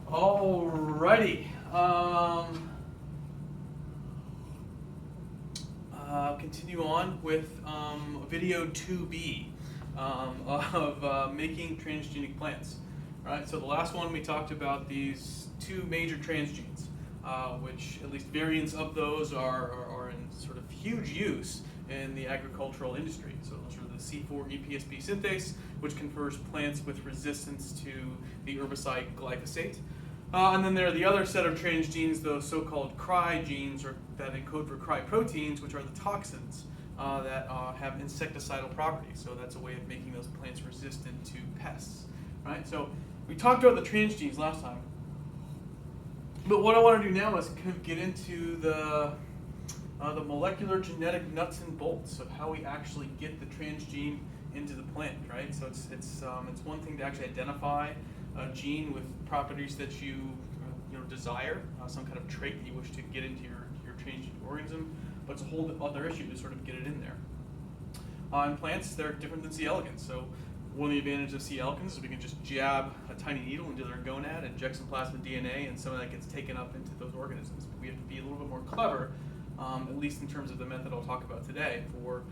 Alrighty. Continue on with video 2B of making transgenic plants. Right. So the last one we talked about these two major transgenes, which at least variants of those are in sort of huge use in the agricultural industry. So those are the C4 EPSP synthase, which confers plants with resistance to the herbicide glyphosate. And then there are the other set of transgenes, those so-called cry genes, or that encode for cry proteins, which are the toxins that have insecticidal properties. So that's a way of making those plants resistant to pests. Right? So we talked about the transgenes last time, but what I want to do now is kind of get into the molecular genetic nuts and bolts of how we actually get the transgene into the plant. Right? So it's one thing to actually identify a gene with properties that you desire, some kind of trait that you wish to get into your transgene organism, but it's a whole other issue to sort of get it in there. In plants, they're different than C. elegans. So one of the advantages of C. elegans is we can just jab a tiny needle into their gonad, inject some plasmid DNA, and some of that gets taken up into those organisms. But we have to be a little bit more clever, at least in terms of the method I'll talk about today, for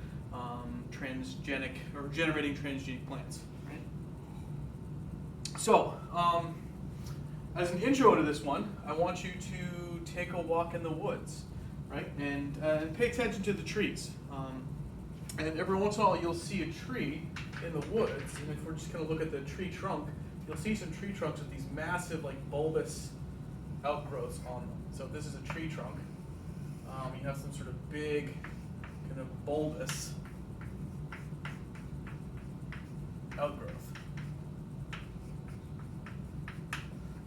transgenic or generating transgenic plants. So, as an intro to this one, I want you to take a walk in the woods, right? And pay attention to the trees. And every once in a while, you'll see a tree in the woods. And if we're just going to look at the tree trunk, you'll see some tree trunks with these massive, like, bulbous outgrowths on them. So if this is a tree trunk, you have some sort of big, kind of bulbous outgrowth.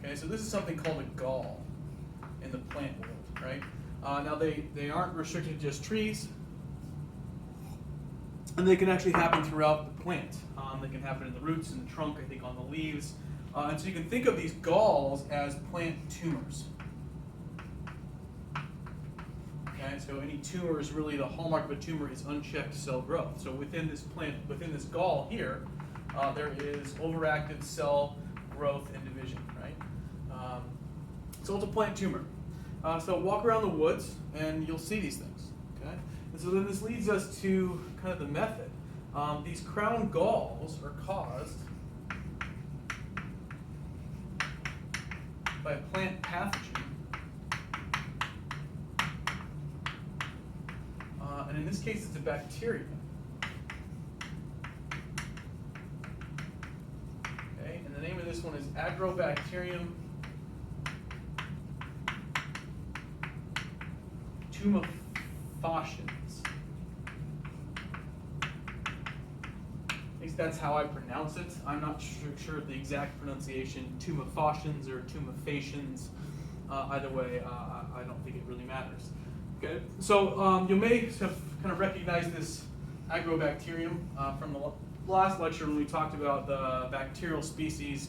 Okay, so this is something called a gall in the plant world, right? Now they aren't restricted to just trees, and they can actually happen throughout the plant. They can happen in the roots, in the trunk, I think on the leaves. And so you can think of these galls as plant tumors. Okay, so any tumor is really the hallmark of a tumor is unchecked cell growth. So within this plant, within this gall here, there is overactive cell growth and division, right? So it's a plant tumor. So walk around the woods and you'll see these things. Okay? And so then this leads us to kind of the method. These crown galls are caused by a plant pathogen. And in this case, it's a bacteria. Okay? And the name of this one is Agrobacterium-mediated Recombination. At least that's how I pronounce it. I'm not sure of the exact pronunciation, tumefaciens or tumefaciens. Either way, I don't think it really matters. Okay, so you may have kind of recognized this agrobacterium from the last lecture when we talked about the bacterial species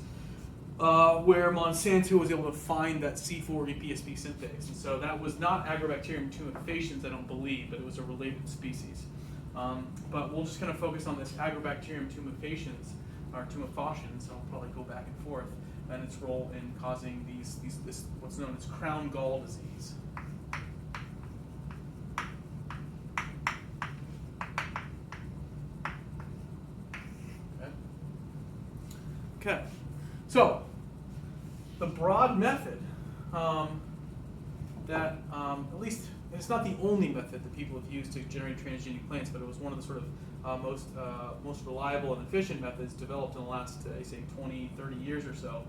where Monsanto was able to find that C4 EPSP synthase. And so that was not Agrobacterium tumefaciens, I don't believe, but it was a related species. But we'll just kind of focus on this Agrobacterium tumefaciens, or tumefaciens, I'll probably go back and forth, and its role in causing this what's known as crown gall disease. Okay, so the broad method that, at least it's not the only method that people have used to generate transgenic plants, but it was one of the sort of most reliable and efficient methods developed in the last, say, 20, 30 years or so.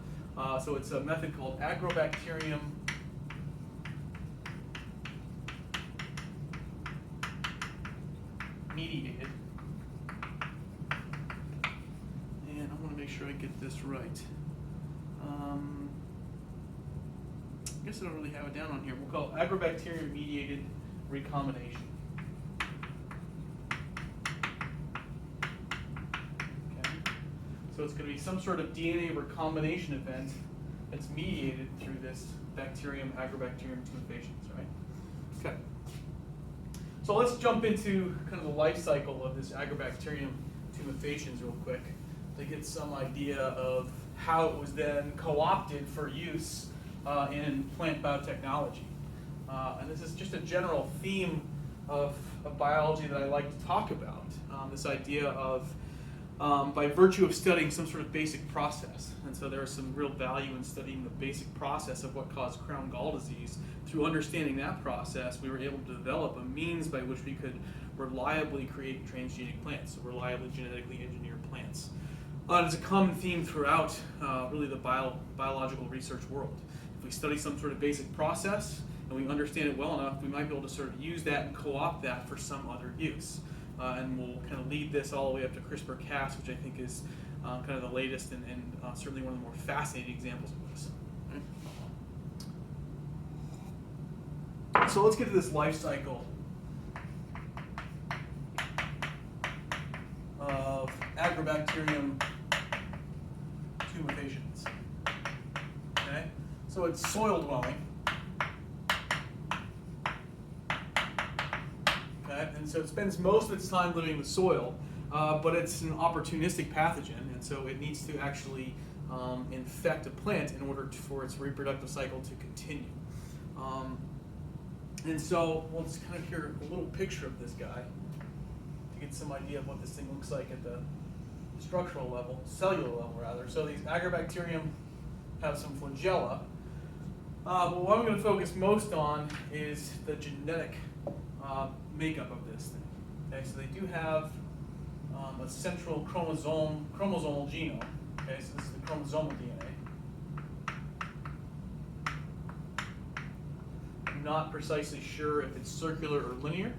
So it's a method called Agrobacterium-mediated. And I want to make sure I get this right. I guess I don't really have it down on here. We'll call it Agrobacterium-mediated Recombination. Okay. So it's going to be some sort of DNA recombination event that's mediated through this bacterium, Agrobacterium tumefaciens, right? Okay. So let's jump into kind of the life cycle of this Agrobacterium tumefaciens real quick to get some idea of how it was then co-opted for use in plant biotechnology. And this is just a general theme of biology that I like to talk about, this idea of by virtue of studying some sort of basic process. And so there is some real value in studying the basic process of what caused crown gall disease. Through understanding that process, we were able to develop a means by which we could reliably create transgenic plants, so reliably genetically engineered plants. It's a common theme throughout really the biological research world. If we study some sort of basic process and we understand it well enough, we might be able to sort of use that and co-opt that for some other use. And we'll kind of lead this all the way up to CRISPR-Cas, which I think is kind of the latest and certainly one of the more fascinating examples of this. So let's get to this life cycle of Agrobacterium tumefaciens. Okay, so it's soil dwelling. Okay, and so it spends most of its time living in the soil, but it's an opportunistic pathogen, and so it needs to actually infect a plant in order for its reproductive cycle to continue. And so we'll just kind of hear a little picture of this guy to get some idea of what this thing looks like at the structural level, cellular level rather. So these Agrobacterium have some flagella. But what I'm going to focus most on is the genetic makeup of this thing. Okay, so they do have a central chromosomal genome. Okay, so this is the chromosomal DNA. I'm not precisely sure if it's circular or linear.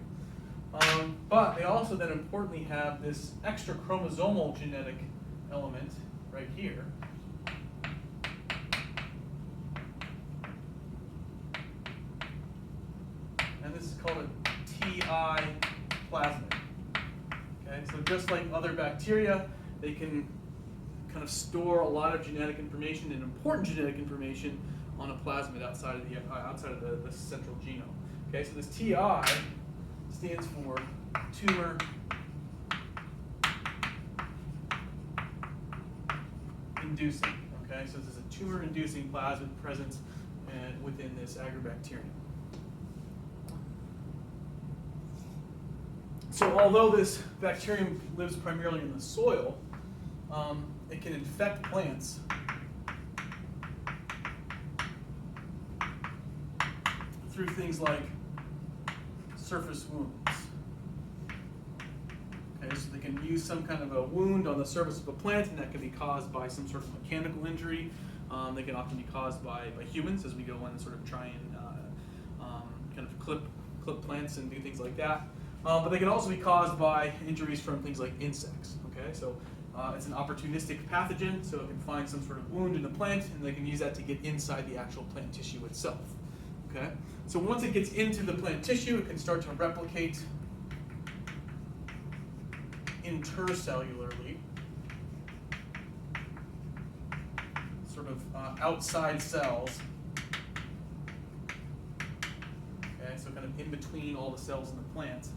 But they also then importantly have this extra chromosomal genetic element right here. And this is called a TI plasmid. Okay, so just like other bacteria, they can kind of store a lot of genetic information and important genetic information on a plasmid outside of the central genome. Okay, so this TI stands for tumor inducing. Okay, so this is a tumor inducing plasmid present within this Agrobacterium. So although this bacterium lives primarily in the soil, it can infect plants through things like surface wounds. Okay, so they can use some kind of a wound on the surface of a plant, and that can be caused by some sort of mechanical injury. They can often be caused by humans as we go in and sort of try and kind of clip plants and do things like that. But they can also be caused by injuries from things like insects. Okay, so it's an opportunistic pathogen, so it can find some sort of wound in the plant, and they can use that to get inside the actual plant tissue itself. Okay, so once it gets into the plant tissue, it can start to replicate intercellularly, sort of outside cells. Okay, so kind of in between all the cells in the plant.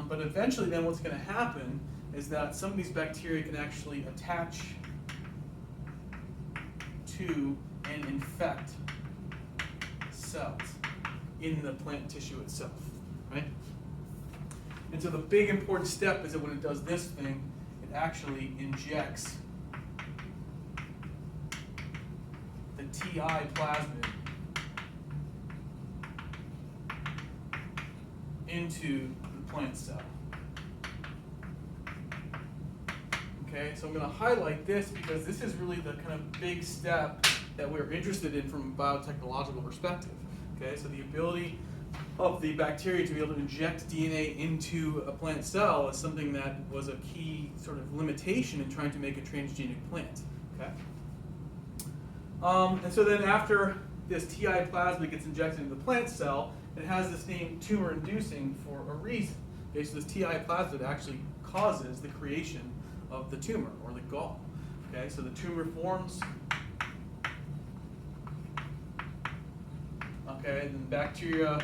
But eventually then what's going to happen is that some of these bacteria can actually attach to and infect cells in the plant tissue itself, right? And so the big important step is that when it does this thing, it actually injects the TI plasmid into the plant cell. Okay, so I'm going to highlight this because this is really the kind of big step that we're interested in from a biotechnological perspective. Okay, so the ability of the bacteria to be able to inject DNA into a plant cell is something that was a key sort of limitation in trying to make a transgenic plant. Okay, and so then after this TI plasmid gets injected into the plant cell, it has this name tumor-inducing for a reason. Okay, so this TI plasmid actually causes the creation of the tumor or the gall. Okay, so the tumor forms. Okay, and then bacteria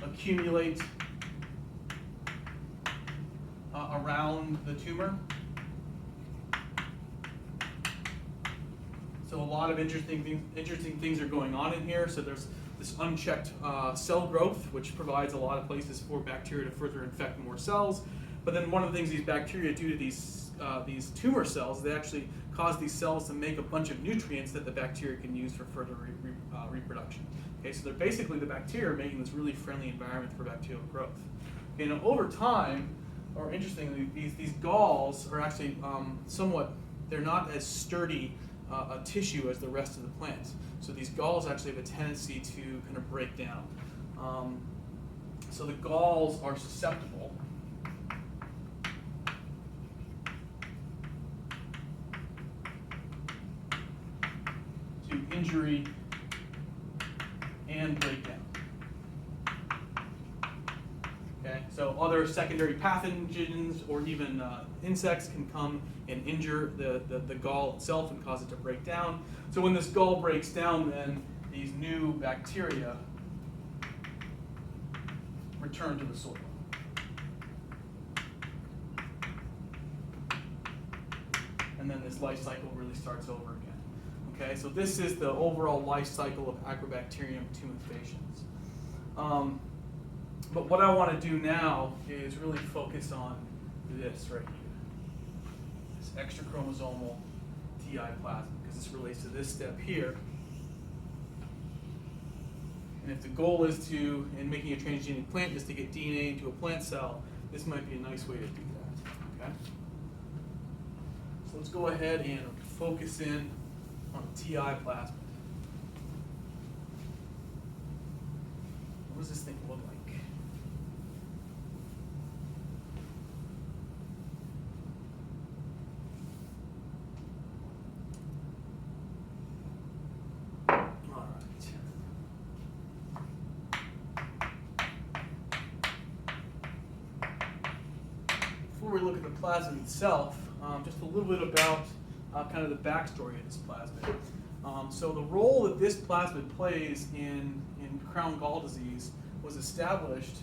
accumulate around the tumor. lot of interesting things are going on in here. So there's this unchecked cell growth, which provides a lot of places for bacteria to further infect more cells. But then one of the things these bacteria do to these tumor cells, they actually cause these cells to make a bunch of nutrients that the bacteria can use for further reproduction. Okay, so they're basically the bacteria making this really friendly environment for bacterial growth. Okay, now over time, or interestingly, these galls are actually they're not as sturdy a tissue as the rest of the plant. So these galls actually have a tendency to kind of break down. So the galls are susceptible to injury and breakdown. Okay, so other secondary pathogens or even insects can come and injure the gall itself and cause it to break down. So when this gall breaks down, then these new bacteria return to the soil. And then this life cycle really starts over again. Okay, so this is the overall life cycle of Agrobacterium tumefaciens. But what I want to do now is really focus on this right here, this extrachromosomal TI plasmid, because this relates to this step here. And if the goal is to, in making a transgenic plant, is to get DNA into a plant cell, this might be a nice way to do that. Okay? So let's go ahead and focus in on the TI plasmid. What does this thing look like? Before we look at the plasmid itself, just a little bit about kind of the backstory of this plasmid. So the role that this plasmid plays in crown gall disease was established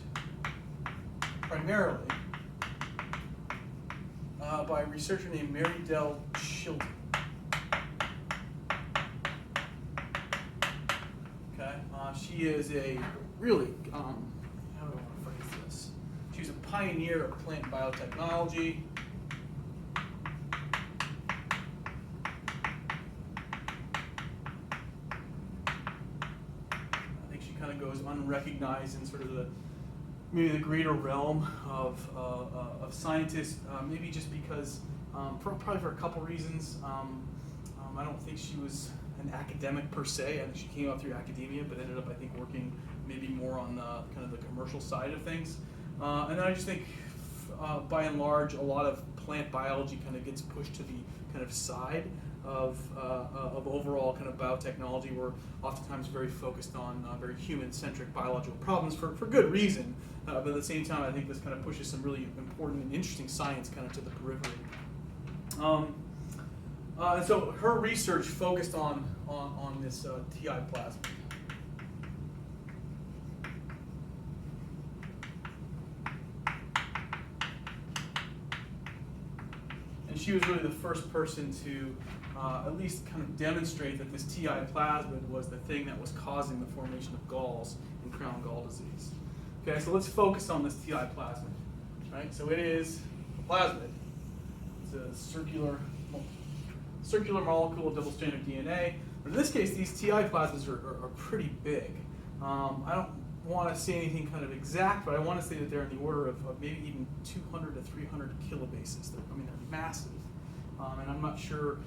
primarily by a researcher named Mary Dell Chilton. Okay, she is a really, how do I want to phrase this? She's a pioneer of plant biotechnology. I think she kind of goes unrecognized in sort of maybe the greater realm of scientists, maybe just because, probably for a couple reasons. I don't think she was an academic per se. I think she came up through academia, but ended up, I think, working maybe more on the kind of the commercial side of things. And then I just think, by and large, a lot of plant biology kind of gets pushed to the kind of side of overall kind of biotechnology. We're oftentimes very focused on very human-centric biological problems for good reason. But at the same time, I think this kind of pushes some really important and interesting science kind of to the periphery. And so her research focused on this TI plasmid. And she was really the first person to at least kind of demonstrate that this TI plasmid was the thing that was causing the formation of galls in crown gall disease. Okay, so let's focus on this TI plasmid. Right, so it is a plasmid. It's a circular molecule of double-stranded DNA. But in this case, these TI plasmids are pretty big. I don't want to say anything kind of exact, but I want to say that they're in the order of maybe even 200 to 300 kilobases. They're massive. And I'm not sure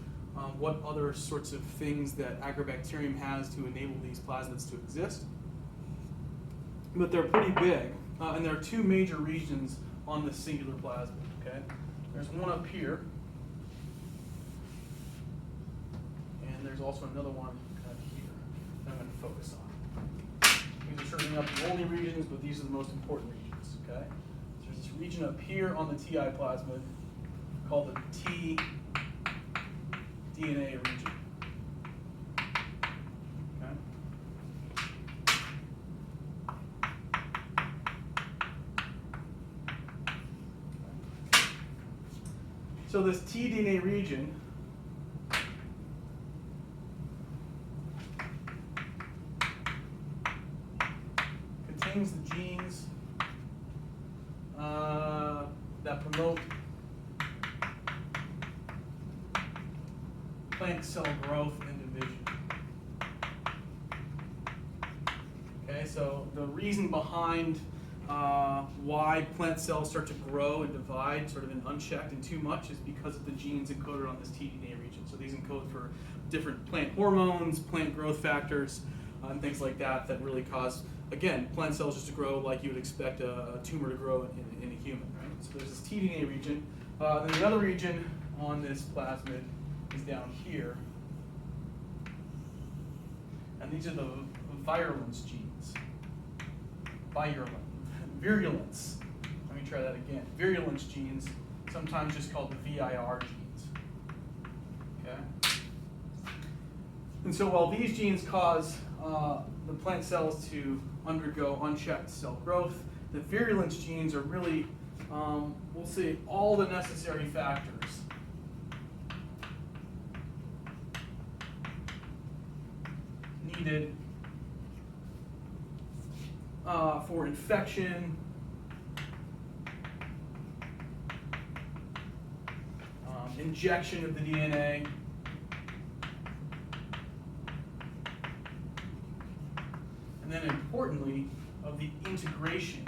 what other sorts of things that Agrobacterium has to enable these plasmids to exist. But they're pretty big. And there are two major regions on this singular plasmid. Okay? There's one up here. And there's also another one kind of here that I'm going to focus on. These are certainly not the only regions, but these are the most important regions. Okay? So there's this region up here on the TI plasmid called the tDNA region. Okay? So this tDNA region brings the genes that promote plant cell growth and division. Okay, so the reason behind why plant cells start to grow and divide sort of in unchecked and too much is because of the genes encoded on this tDNA region. So these encode for different plant hormones, plant growth factors, and things like that that really cause, again, plant cells just to grow like you would expect a tumor to grow in a human, right? So there's this tDNA region. Then the other region on this plasmid is down here. And these are the virulence genes. Virulence. Let me try that again. Virulence genes, sometimes just called the VIR genes. Okay? And so while these genes cause the plant cells to undergo unchecked cell growth, the virulence genes are really, we'll say, all the necessary factors needed for infection, injection of the DNA, and then importantly, of the integration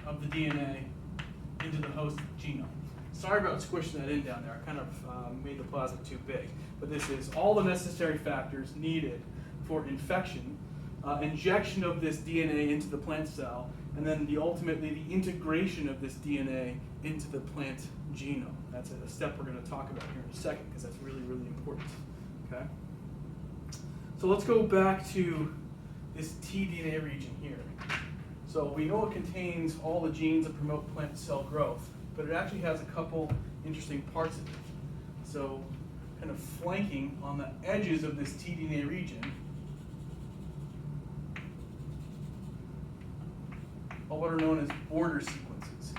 of the DNA into the host genome. Sorry about squishing that in down there. I kind of made the plasmid too big. But this is all the necessary factors needed for infection, injection of this DNA into the plant cell, and then ultimately the integration of this DNA into the plant genome. That's a step we're going to talk about here in a second because that's really, really important. Okay? So let's go back to this tDNA region here. So we know it contains all the genes that promote plant cell growth, but it actually has a couple interesting parts of it. So kind of flanking on the edges of this tDNA region are what are known as border sequences.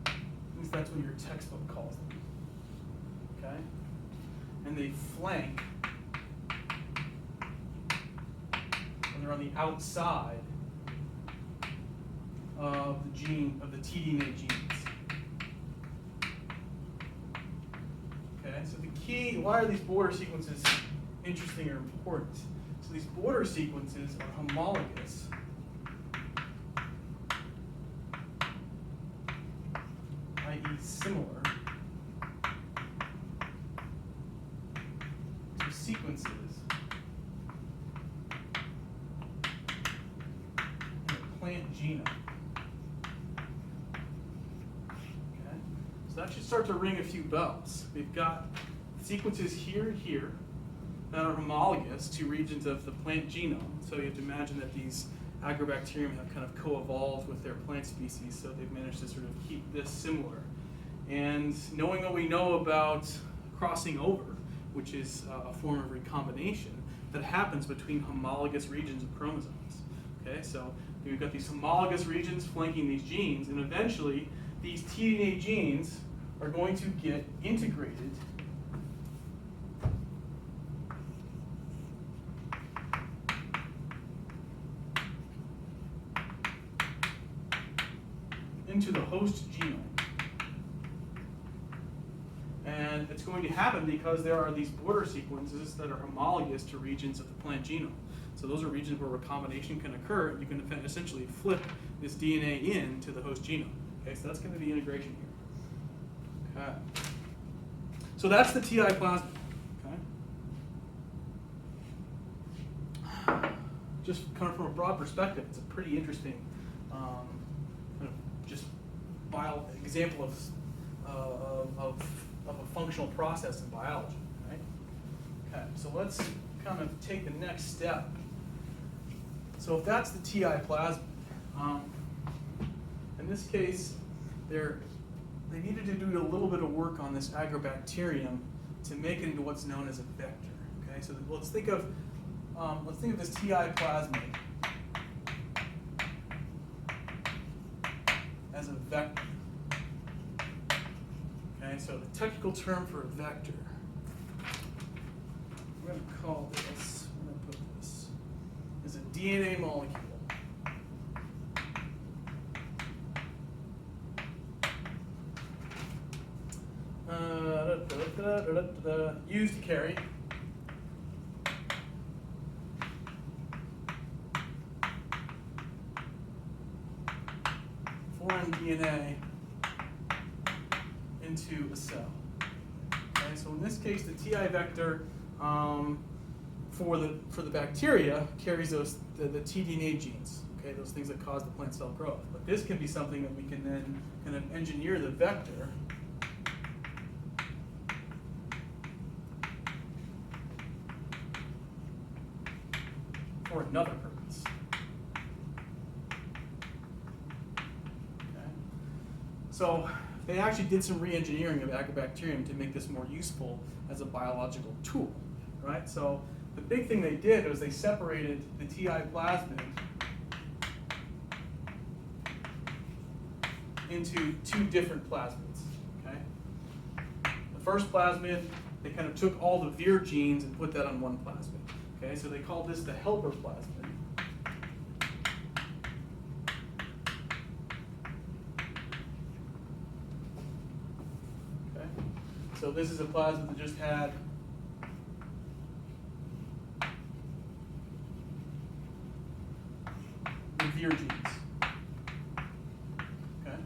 At least that's what your textbook calls them. Okay? And they flank, and they're on the outside of the tDNA genes. Okay, so the key, why are these border sequences interesting or important? So these border sequences are homologous i.e. similar to sequences in a plant genome. Okay? So that should start to ring a few bells. We've got sequences here and here that are homologous to regions of the plant genome. So you have to imagine that these Agrobacterium have kind of co-evolved with their plant species, so they've managed to sort of keep this similar. And knowing what we know about crossing over, which is a form of recombination that happens between homologous regions of chromosomes. Okay, so we've got these homologous regions flanking these genes, and eventually these tDNA genes are going to get integrated into the host genome. And it's going to happen because there are these border sequences that are homologous to regions of the plant genome. So those are regions where recombination can occur. You can essentially flip this DNA into the host genome. Okay, so that's going to be integration here. Okay. So that's the TI plasmid. Okay. Just kind of from a broad perspective, it's a pretty interesting just example of a functional process in biology, right? Okay, so let's kind of take the next step. So if that's the TI plasmid, in this case, they needed to do a little bit of work on this agrobacterium to make it into what's known as a vector. Okay, so let's think of this TI plasmid as a vector. Okay, so the technical term for a vector call this, I'm going to put this, is a DNA molecule. Used to carry foreign DNA into a cell. Okay, so in this case, the TI vector for the bacteria carries the tDNA genes. Okay, those things that cause the plant cell growth. But this can be something that we can then kind of engineer the vector for another purpose. Okay. So they actually did some re-engineering of Agrobacterium to make this more useful as a biological tool, right? So the big thing they did was they separated the TI plasmid into two different plasmids, okay? The first plasmid, they kind of took all the Vir genes and put that on one plasmid. Okay, so they call this the helper plasmid. Okay, so this is a plasmid that just had the Vir genes. Okay,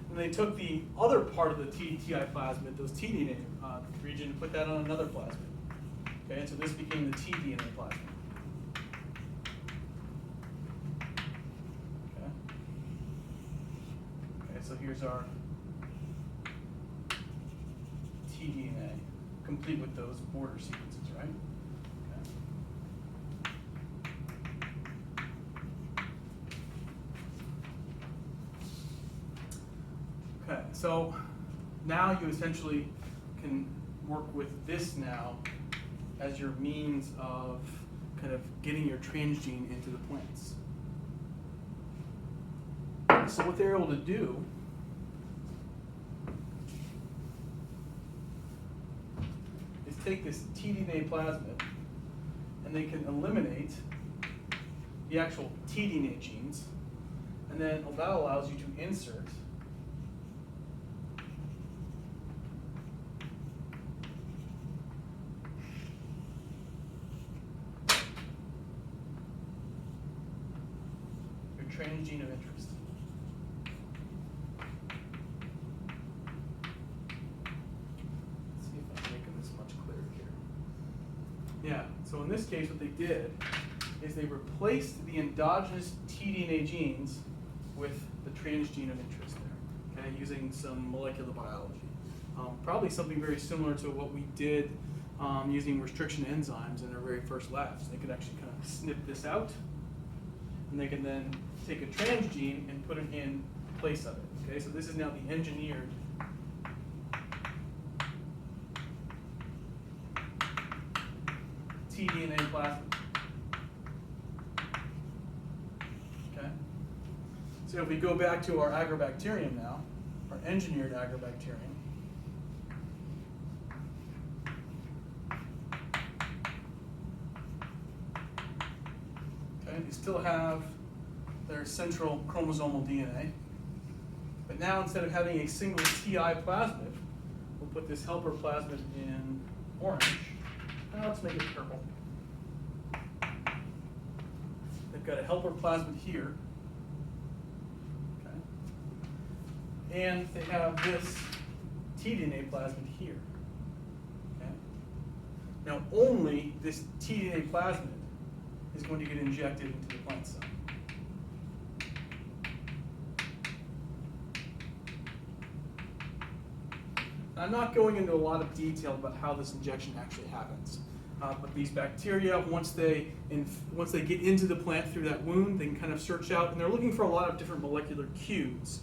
and they took the other part of the TI plasmid, those tDNA region, and put that on another plasmid. Okay, so this became the tDNA plasmid. Okay. Okay, so here's our tDNA, complete with those border sequences, right? Okay. Okay, so now you essentially can work with this now as your means of kind of getting your transgene into the plants. So what they're able to do is take this tDNA plasmid and they can eliminate the actual tDNA genes, and then that allows you to insert transgene of interest. Let's see if I'm making this much clearer here. Yeah, so in this case what they did is they replaced the endogenous tDNA genes with the transgene of interest there, okay, using some molecular biology. Probably something very similar to what we did using restriction enzymes in our very first labs. They could actually kind of snip this out, and they can then take a transgene and put it in place of it. Okay, so this is now the engineered tDNA plasmid. Okay, so if we go back to our Agrobacterium now, our engineered Agrobacterium, okay, you still have their central chromosomal DNA. But now instead of having a single TI plasmid, we'll put this helper plasmid in orange. Now let's make it purple. They've got a helper plasmid here. Okay. And they have this tDNA plasmid here. Okay. Now only this tDNA plasmid is going to get injected into the plant cell. I'm not going into a lot of detail about how this injection actually happens, but these bacteria, once they get into the plant through that wound, they can kind of search out, and they're looking for a lot of different molecular cues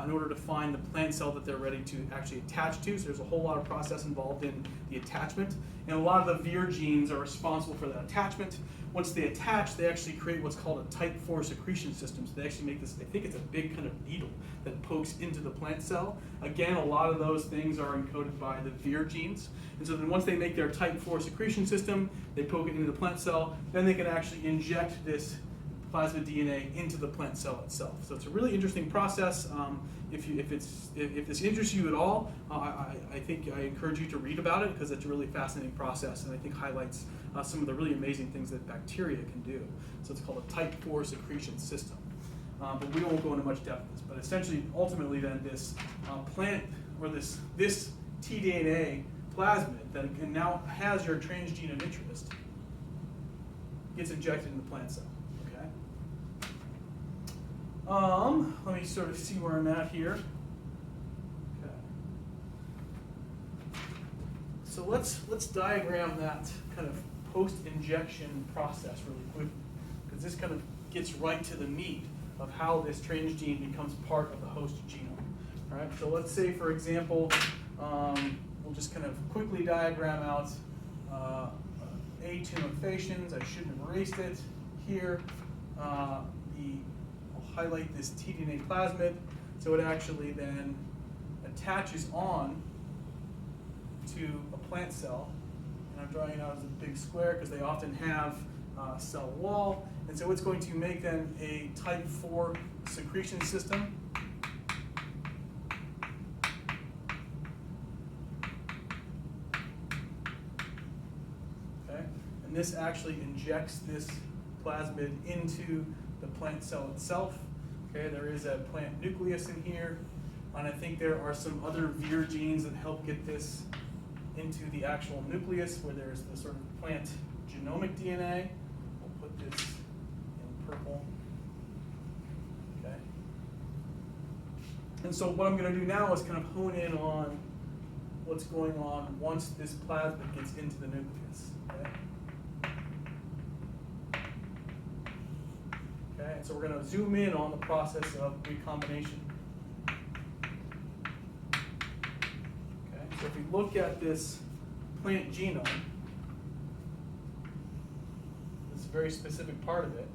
in order to find the plant cell that they're ready to actually attach to. So there's a whole lot of process involved in the attachment. And a lot of the Vir genes are responsible for that attachment. Once they attach, they actually create what's called a type 4 secretion system. So they actually make this, I think it's a big kind of needle that pokes into the plant cell. Again, a lot of those things are encoded by the Vir genes. And so then once they make their type 4 secretion system, they poke it into the plant cell, then they can actually inject this plasmid DNA into the plant cell itself. So it's a really interesting process. If this interests you at all, I think I encourage you to read about it because it's a really fascinating process and I think highlights some of the really amazing things that bacteria can do. So it's called a type 4 secretion system. But we won't go into much depth of this. But essentially, ultimately then this plant, or this tDNA plasmid that can now has your transgene of interest gets injected in the plant cell. Let me sort of see where I'm at here. Okay. So let's diagram that kind of post-injection process really quickly, because this kind of gets right to the meat of how this transgene becomes part of the host genome. All right. So let's say, for example, we'll just kind of quickly diagram out A2 notations. I shouldn't have erased it here. Highlight this tDNA plasmid, so it actually then attaches on to a plant cell. And I'm drawing it out as a big square because they often have a cell wall. And so it's going to make then a type 4 secretion system. Okay, and this actually injects this plasmid into the plant cell itself. Okay, there is a plant nucleus in here, and I think there are some other Vir genes that help get this into the actual nucleus where there's the sort of plant genomic DNA. We'll put this in purple. Okay. And so what I'm going to do now is kind of hone in on what's going on once this plasmid gets into the nucleus. Okay. Okay, so we're going to zoom in on the process of recombination. Okay, so if we look at this plant genome, this very specific part of it,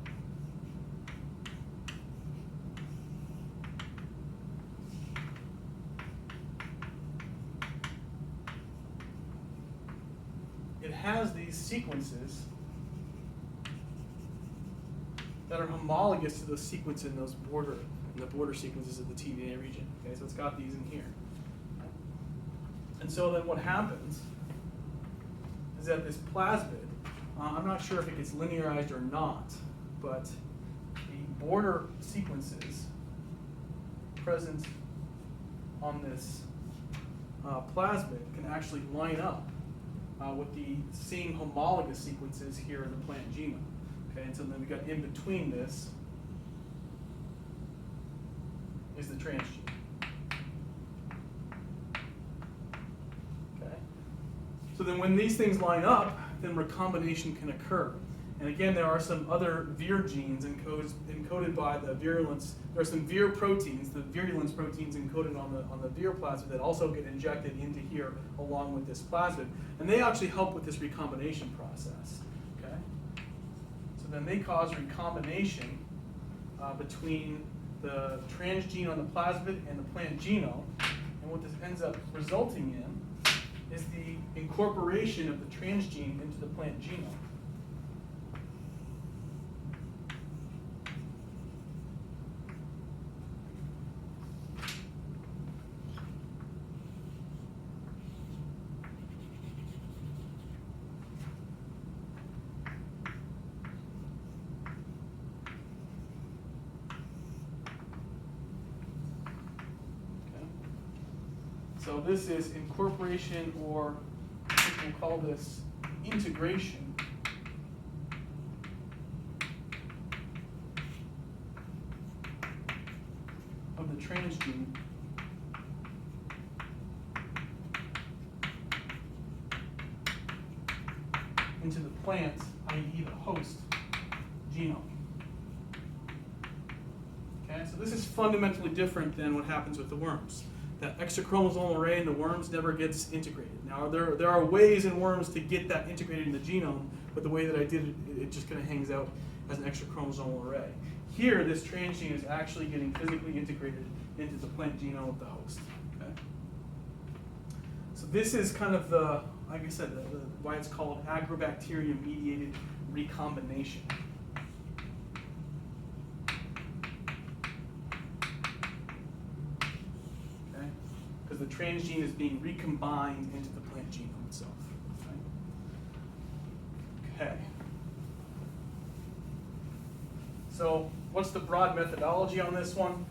it has these sequences that are homologous to the sequence in the border sequences of the tDNA region. Okay, so it's got these in here. And so then what happens is that this plasmid, I'm not sure if it gets linearized or not, but the border sequences present on this plasmid can actually line up with the same homologous sequences here in the plant genome. Okay, and so then we got in between this is the transgene. Okay. So then when these things line up, then recombination can occur. And again, there are some other Vir genes encoded by the virulence. There are some Vir proteins, the virulence proteins encoded on the Vir plasmid that also get injected into here along with this plasmid. And they actually help with this recombination process. Then they cause recombination between the transgene on the plasmid and the plant genome. And what this ends up resulting in is the incorporation of the transgene into the plant genome. So this is incorporation, or we'll call this integration of the transgene into the plant, i.e. the host genome. Okay, so this is fundamentally different than what happens with the worms. That extra chromosomal array in the worms never gets integrated. Now, there are ways in worms to get that integrated in the genome, but the way that I did it, it just kind of hangs out as an extra chromosomal array. Here, this transgene is actually getting physically integrated into the plant genome of the host. Okay? So this is kind of the, like I said, why it's called Agrobacterium-mediated Recombination. Because the transgene is being recombined into the plant genome itself. Okay. So what's the broad methodology on this one?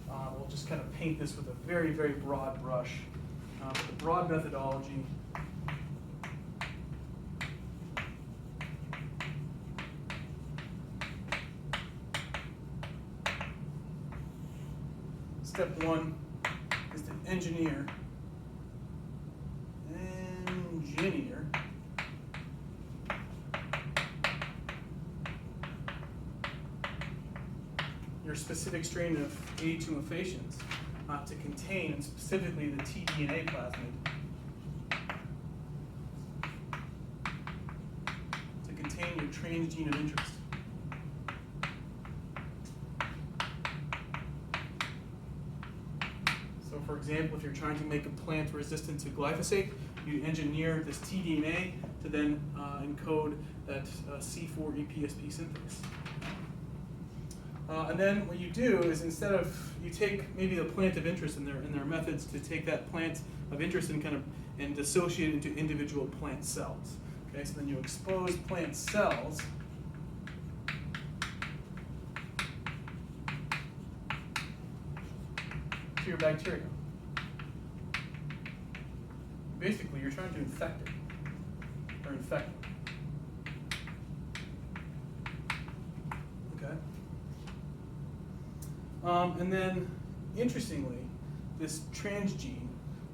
We'll just kind of paint this with a very, very broad brush. But the broad methodology step one is to engineer your specific strain of 82 mutations to contain specifically the tDNA plasmid to contain your transgene of interest. So for example, if you're trying to make a plant resistant to glyphosate, you engineer this tDNA to then encode that C4-ePSP synthase. And then what you do is instead of, you take maybe the plant of interest and there are methods to take that plant of interest and dissociate it into individual plant cells. Okay, so then you expose plant cells to your bacteria. Basically, you're trying to infect it, or infect it. Okay? And then, interestingly, this transgene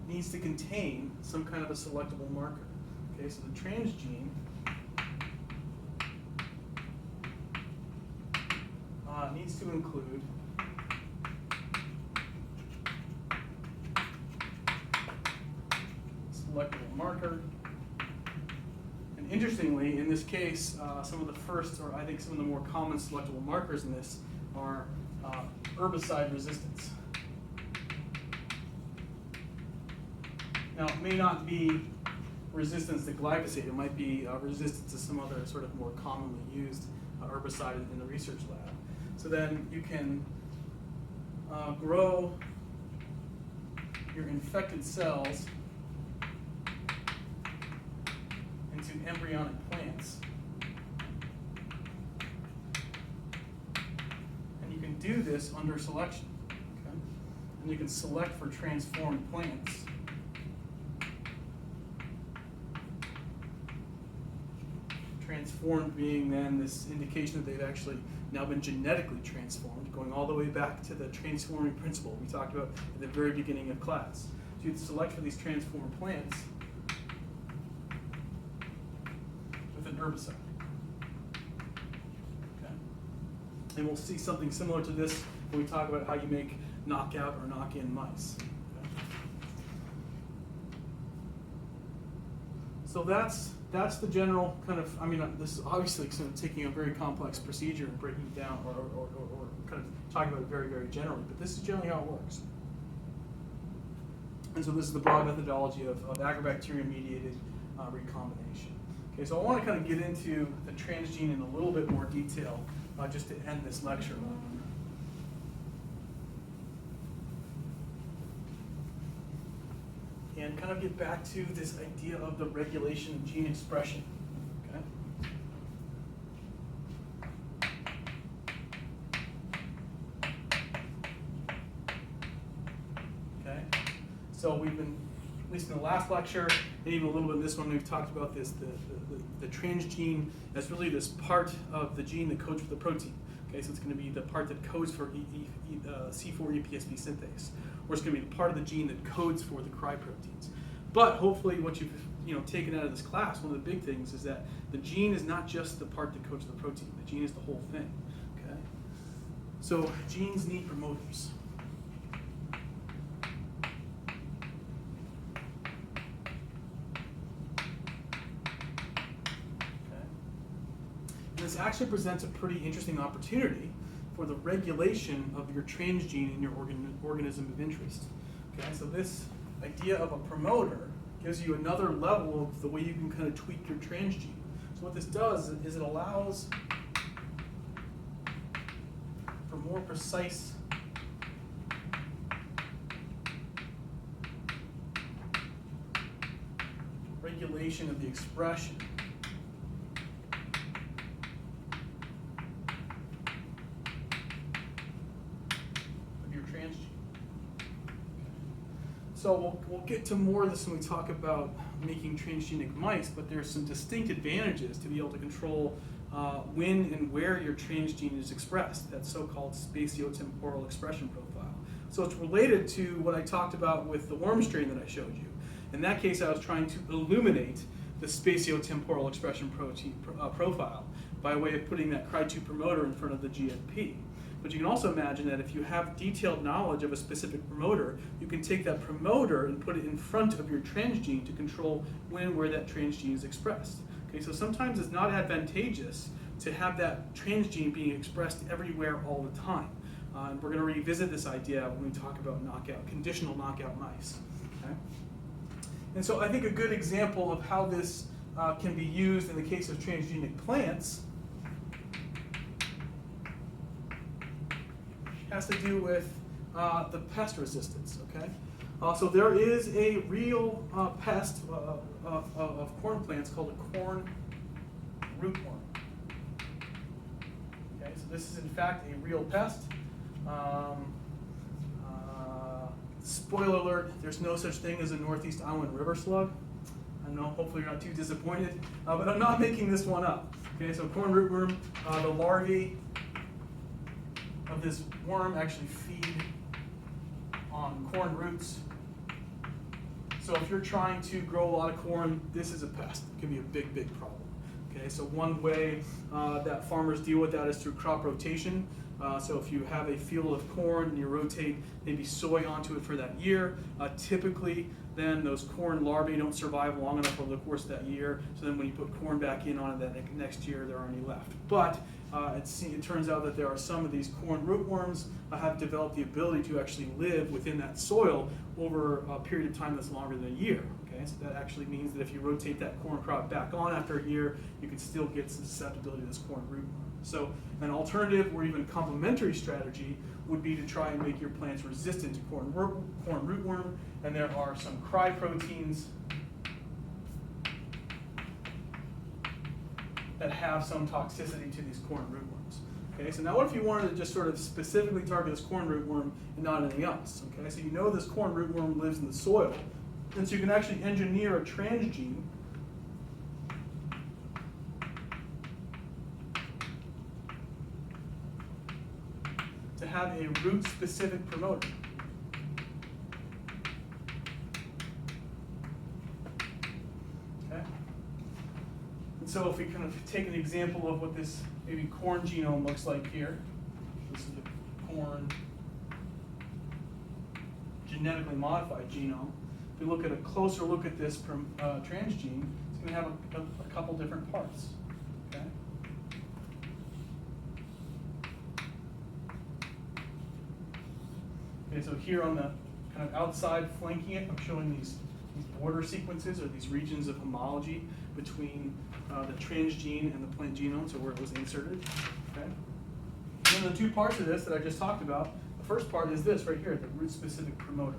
needs to contain some kind of a selectable marker. Okay, so the transgene needs to include selectable marker. And interestingly, in this case, some of the first, or I think some of the more common selectable markers in this are herbicide resistance. Now, it may not be resistance to glyphosate. It might be resistance to some other sort of more commonly used herbicide in the research lab. So then you can grow your infected cells into embryonic plants. And you can do this under selection. Okay? And you can select for transformed plants. Transformed being then this indication that they've actually now been genetically transformed, going all the way back to the transforming principle we talked about at the very beginning of class. So you select for these transformed plants with an herbicide. Okay. And we'll see something similar to this when we talk about how you make knockout or knock-in mice. Okay. So that's the general kind of, I mean, this is obviously kind of taking a very complex procedure and breaking it down or kind of talking about it very, very generally, but this is generally how it works. And so this is the broad methodology of Agrobacterium-mediated recombination. Okay, so I want to kind of get into the transgene in a little bit more detail just to end this lecture. And kind of get back to this idea of the regulation of gene expression. Okay. So we've been, at least in the last lecture, and even a little bit in this one, we've talked about this, the transgene as really this part of the gene that codes for the protein. Okay, so it's going to be the part that codes for C4-ePSP synthase, or it's going to be the part of the gene that codes for the cry proteins. But hopefully what you've taken out of this class, one of the big things is that the gene is not just the part that codes the protein. The gene is the whole thing. Okay? So genes need promoters. And this actually presents a pretty interesting opportunity for the regulation of your transgene in your organism of interest. Okay, so this idea of a promoter gives you another level of the way you can kind of tweak your transgene. So what this does is it allows for more precise regulation of the expression of your transgene. So we'll get to more of this when we talk about making transgenic mice, but there's some distinct advantages to be able to control when and where your transgene is expressed, that so-called spatiotemporal expression profile. So it's related to what I talked about with the worm strain that I showed you. In that case, I was trying to illuminate the spatiotemporal expression profile by way of putting that Cry2 promoter in front of the GFP. But you can also imagine that if you have detailed knowledge of a specific promoter, you can take that promoter and put it in front of your transgene to control when and where that transgene is expressed. Okay, so sometimes it's not advantageous to have that transgene being expressed everywhere all the time. And we're going to revisit this idea when we talk about conditional knockout mice. Okay? And so I think a good example of how this can be used in the case of transgenic plants has to do with the pest resistance, okay? So there is a real pest of corn plants called a corn rootworm. Okay, so this is in fact a real pest. Spoiler alert, there's no such thing as a Northeast Island river slug. I know, hopefully you're not too disappointed, but I'm not making this one up. Okay, so corn rootworm, the larvae of this worm actually feed on corn roots. So if you're trying to grow a lot of corn, this is a pest. It can be a big, big problem. Okay, so one way that farmers deal with that is through crop rotation. So if you have a field of corn and you rotate maybe soy onto it for that year, typically then those corn larvae don't survive long enough over the course of that year. So then when you put corn back in on it that next year, there aren't any left. But it turns out that there are some of these corn rootworms have developed the ability to actually live within that soil over a period of time that's longer than a year. Okay, so that actually means that if you rotate that corn crop back on after a year, you can still get susceptibility to this corn rootworm. So an alternative or even complementary strategy would be to try and make your plants resistant to corn rootworm, and there are some cry proteins that have some toxicity to these corn rootworms. Okay, so now what if you wanted to just sort of specifically target this corn rootworm and not anything else? Okay, so you know this corn rootworm lives in the soil, and so you can actually engineer a transgene to have a root-specific promoter. Okay? And so if we kind of take an example of what this maybe corn genome looks like here, this is the corn genetically modified genome. If we look at a closer look at this transgene, it's going to have a couple different parts. Okay? Okay, so here on the kind of outside flanking it, I'm showing these border sequences or these regions of homology between the transgene and the plant genome, so where it was inserted. Okay? And then the two parts of this that I just talked about, the first part is this right here, the root-specific promoter.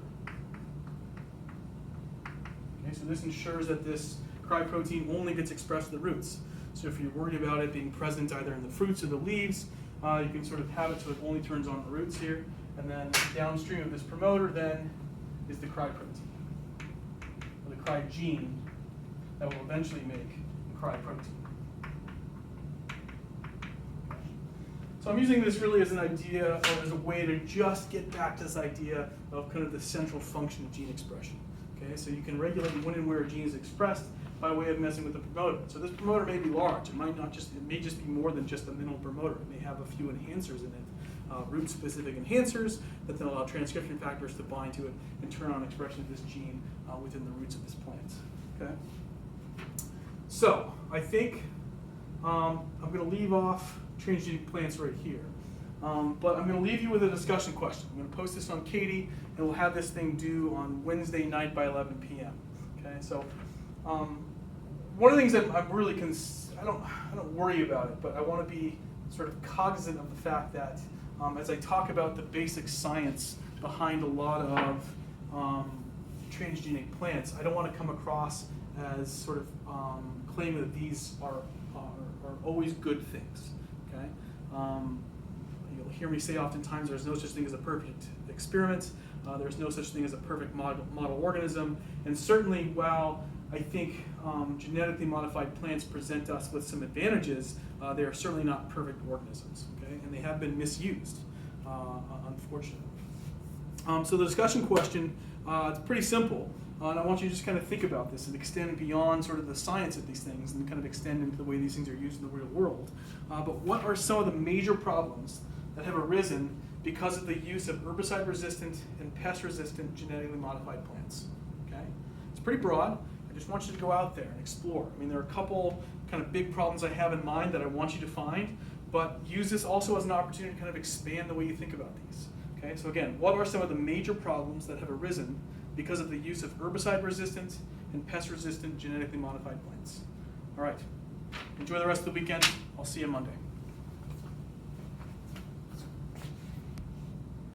Okay, so this ensures that this cry protein only gets expressed at the roots. So if you're worried about it being present either in the fruits or the leaves, you can sort of have it so it only turns on the roots here. And then downstream of this promoter then is the cry protein, or the cry gene that will eventually make the cry protein. So I'm using this really as an idea, or as a way to just get back to this idea of kind of the central function of gene expression. Okay, so you can regulate when and where a gene is expressed by way of messing with the promoter. So this promoter may be large. It may just be more than just a minimal promoter. It may have a few enhancers in it root-specific enhancers that then allow transcription factors to bind to it and turn on expression of this gene within the roots of this plant. Okay. So I think I'm going to leave off transgenic plants right here. But I'm going to leave you with a discussion question. I'm going to post this on Katie, and we'll have this thing due on Wednesday night by 11 p.m. Okay, so one of the things that I'm really I don't worry about it, but I want to be sort of cognizant of the fact that as I talk about the basic science behind a lot of transgenic plants, I don't want to come across as sort of claiming that these are always good things. Okay. You'll hear me say oftentimes there's no such thing as a perfect experiment. There's no such thing as a perfect model organism. And certainly, while I think genetically modified plants present us with some advantages, they are certainly not perfect organisms. Okay? And they have been misused, unfortunately. So the discussion question, it's pretty simple. And I want you to just kind of think about this and extend beyond sort of the science of these things and kind of extend into the way these things are used in the real world. But what are some of the major problems that have arisen because of the use of herbicide-resistant and pest-resistant genetically modified plants? Okay, it's pretty broad. I just want you to go out there and explore. I mean, there are a couple kind of big problems I have in mind that I want you to find, but use this also as an opportunity to kind of expand the way you think about these. Okay, so again, what are some of the major problems that have arisen because of the use of herbicide-resistant and pest-resistant genetically modified plants? All right, enjoy the rest of the weekend. I'll see you Monday.